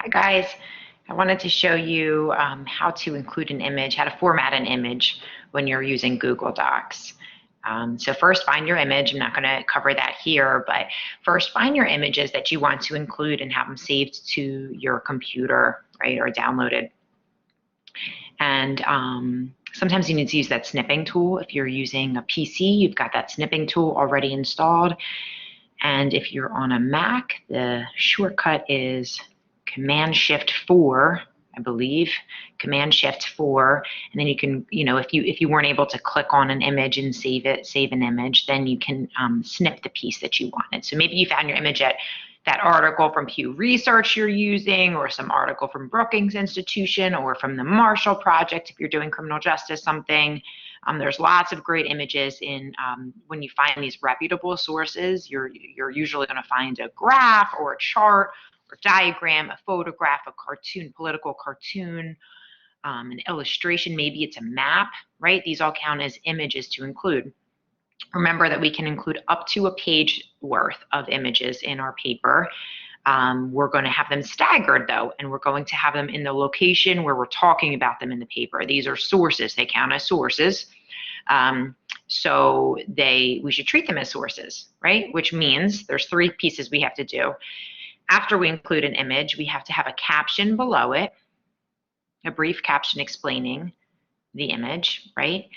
Hi guys, I wanted to show you how to include an image, how to format an image when you're using Google Docs. So first find your image. I'm not going to cover that here, but first find your images that you want to include and have them saved to your computer, right, or downloaded. And sometimes you need to use that snipping tool. If you're using a PC, you've got that snipping tool already installed. And if you're on a Mac, the shortcut is Command-Shift-4, I believe, Command-Shift-4, and then you can, if you weren't able to click on an image and save an image, then you can snip the piece that you wanted. So maybe you found your image at that article from Pew Research you're using, or some article from Brookings Institution, or from the Marshall Project if you're doing criminal justice something. There's lots of great images in when you find these reputable sources. You're usually going to find a graph or a chart or diagram, a photograph, a cartoon, political cartoon, an illustration, maybe it's a map, right? These all count as images to include. Remember that we can include up to a page worth of images in our paper. We're going to have them staggered though, and we're going to have them in the location where we're talking about them in the paper. These are sources, they count as sources. So we should treat them as sources, right? Which means there's three pieces we have to do. After we include an image, we have to have a caption below it, a brief caption explaining the image, right?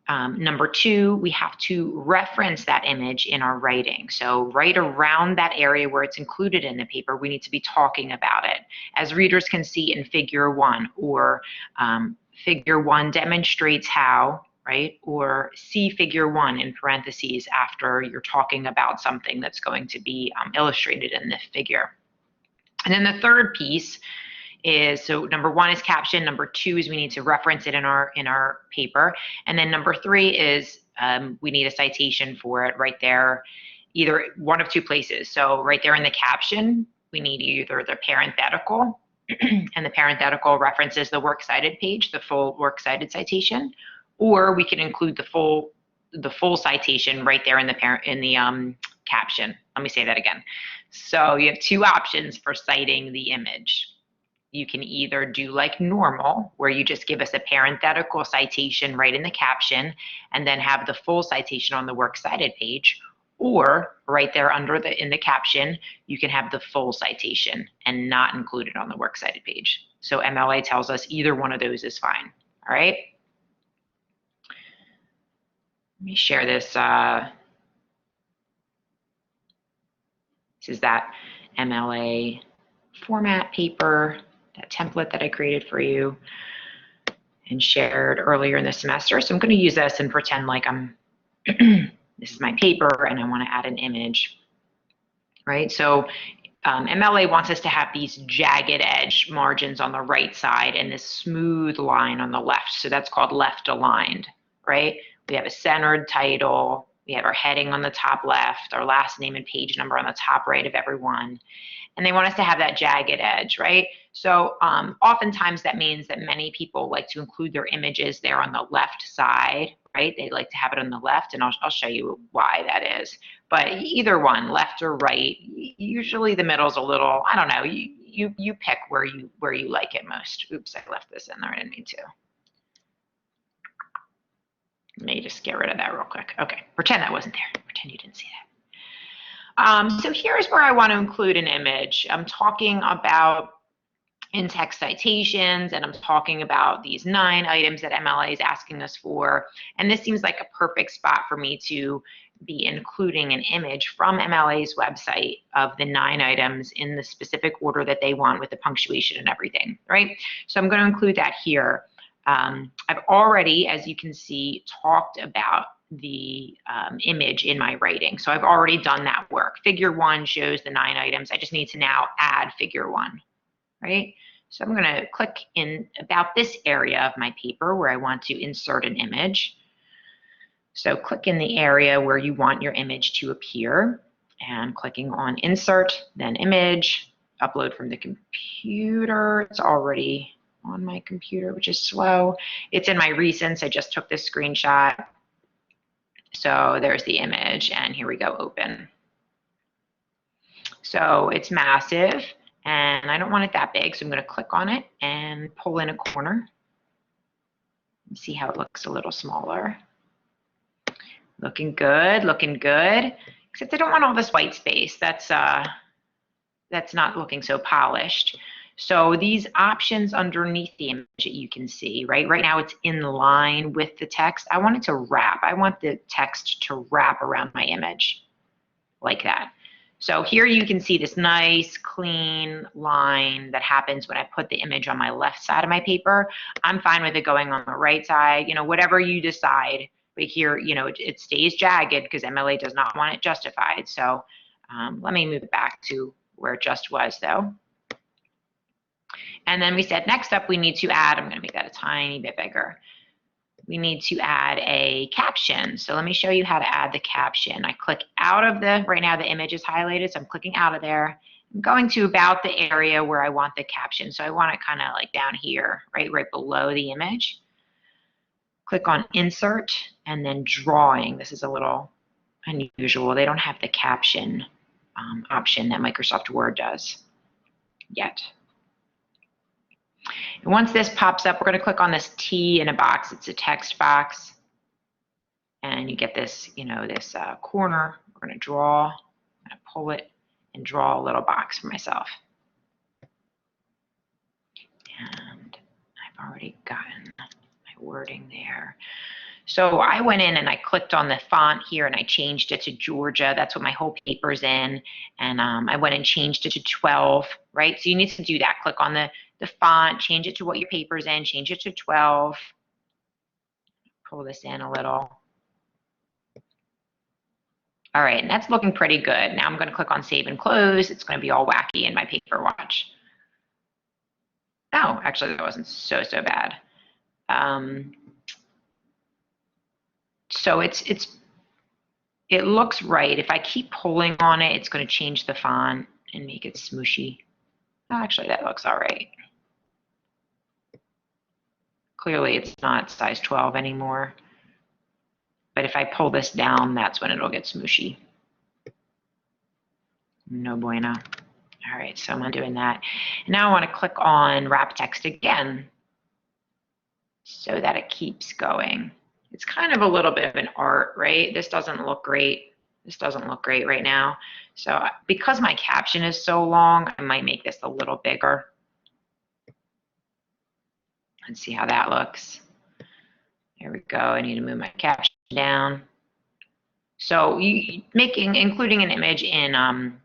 Number two, we have to reference that image in our writing. So right around that area where it's included in the paper, we need to be talking about it. As readers can see in Figure 1, or Figure 1 demonstrates how, right? Or see Figure 1 in parentheses after you're talking about something that's going to be illustrated in the figure. And then the third piece is, so number one is caption, number two is we need to reference it in our paper, and then number three is we need a citation for it right there, either one of two places. So right there in the caption, we need either the parenthetical, and the parenthetical references the works cited page, the full works cited citation, or we can include the full citation right there in the caption. Let me say that again. So you have two options for citing the image. You can either do like normal, where you just give us a parenthetical citation right in the caption and then have the full citation on the works cited page, or right there in the caption, you can have the full citation and not include it on the works cited page. So MLA tells us either one of those is fine. All right. Let me share this. This is that MLA format paper, that template that I created for you and shared earlier in the semester. So I'm going to use this and pretend like this is my paper and I want to add an image, right? So MLA wants us to have these jagged edge margins on the right side and this smooth line on the left. So that's called left aligned, right? We have a centered title. We have our heading on the top left, our last name and page number on the top right of every one. And they want us to have that jagged edge, right? So oftentimes that means that many people like to include their images there on the left side, right? They like to have it on the left, and I'll show you why that is. But either one, left or right, usually the middle's a little, I don't know, you pick where you like it most. Oops, I left this in there, I didn't mean to. Let me just get rid of that real quick. Okay, pretend that wasn't there. Pretend you didn't see that. So here's where I want to include an image. I'm talking about in-text citations, and I'm talking about these 9 items that MLA is asking us for. And this seems like a perfect spot for me to be including an image from MLA's website of the 9 items in the specific order that they want with the punctuation and everything, right? So I'm going to include that here. I've already, as you can see, talked about the image in my writing. So I've already done that work. Figure 1 shows the 9 items. I just need to now add Figure 1, right? So I'm going to click in about this area of my paper where I want to insert an image. So click in the area where you want your image to appear, and clicking on Insert, then Image, upload from the computer. It's already on my computer, which is slow. It's in my recents. I just took this screenshot. So there's the image, and here we go, open. So it's massive, And I don't want it that big, so I'm going to click on it and pull in a corner. See how it looks a little smaller. Looking good, looking good. Except I don't want all this white space. That's not looking so polished. So these options underneath the image that you can see, right? Right now it's in line with the text. I want it to wrap. I want the text to wrap around my image like that. So here you can see this nice clean line that happens when I put the image on my left side of my paper. I'm fine with it going on the right side, whatever you decide. But here, it stays jagged because MLA does not want it justified. So let me move it back to where it just was though. And then we said next up we need to add, I'm going to make that a tiny bit bigger. We need to add a caption. So let me show you how to add the caption. I click out of right now the image is highlighted, so I'm clicking out of there. I'm going to about the area where I want the caption. So I want it kind of like down here, right below the image. Click on insert and then drawing. This is a little unusual. They don't have the caption option that Microsoft Word does yet. And once this pops up, we're going to click on this T in a box. It's a text box. And you get this, this corner. We're going to draw. I'm going to pull it and draw a little box for myself. And I've already gotten my wording there. So I went in and I clicked on the font here and I changed it to Georgia. That's what my whole paper's in. And I went and changed it to 12, right? So you need to do that. Click on the font, change it to what your paper's in, change it to 12. Pull this in a little. All right, and that's looking pretty good. Now I'm going to click on Save and Close. It's going to be all wacky in my paper, watch. Oh, actually, that wasn't so bad. So it looks right. If I keep pulling on it, it's going to change the font and make it smooshy. Actually, that looks all right. Clearly, it's not size 12 anymore. But if I pull this down, that's when it'll get smooshy. No bueno. All right, so I'm doing that. Now I want to click on Wrap Text again so that it keeps going. It's kind of a little bit of an art, right? This doesn't look great. This doesn't look great right now. So because my caption is so long, I might make this a little bigger. Let's see how that looks. There we go. I need to move my caption down. So including an image in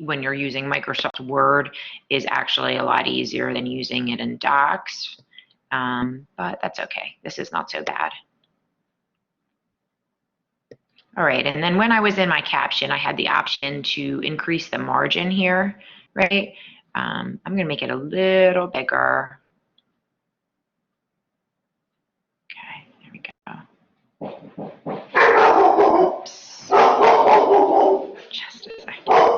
when you're using Microsoft Word is actually a lot easier than using it in Docs. But that's okay. This is not so bad. All right, and then when I was in my caption, I had the option to increase the margin here, right? I'm going to make it a little bigger.